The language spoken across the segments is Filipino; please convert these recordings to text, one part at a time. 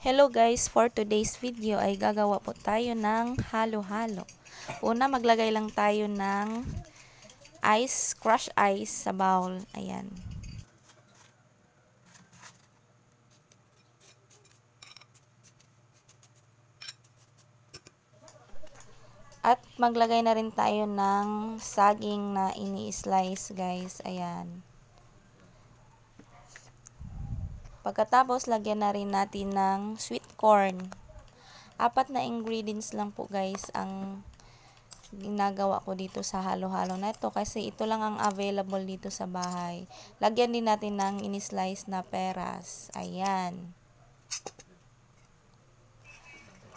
Hello guys, for today's video ay gagawa po tayo ng halo-halo. Una, maglagay lang tayo ng crushed ice sa bowl. Ayan. At maglagay na rin tayo ng saging na ini-slice guys. Ayan. Pagkatapos, lagyan na rin natin ng sweet corn. 4 na ingredients lang po guys ang ginagawa ko dito sa halo-halo na ito kasi ito lang ang available dito sa bahay. Lagyan din natin ng in-slice na peras. Ayan.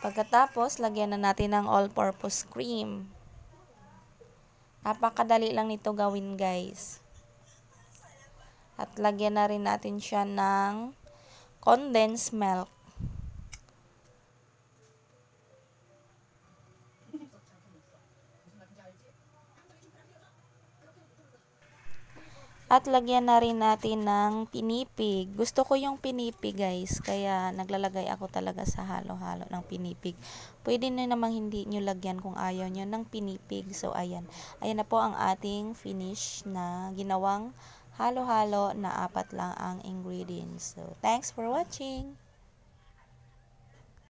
Pagkatapos, lagyan na natin ng all-purpose cream. Napakadali lang nito gawin guys. At lagyan na rin natin siya ng condensed milk. At lagyan na rin natin ng pinipig. Gusto ko yung pinipig guys, kaya naglalagay ako talaga sa halo-halo ng pinipig. Pwede na namang hindi nyo lagyan kung ayaw nyo ng pinipig. So ayan. Ayan na po ang ating finish na ginawang halo-halo na 4 lang ang ingredients. So thanks for watching!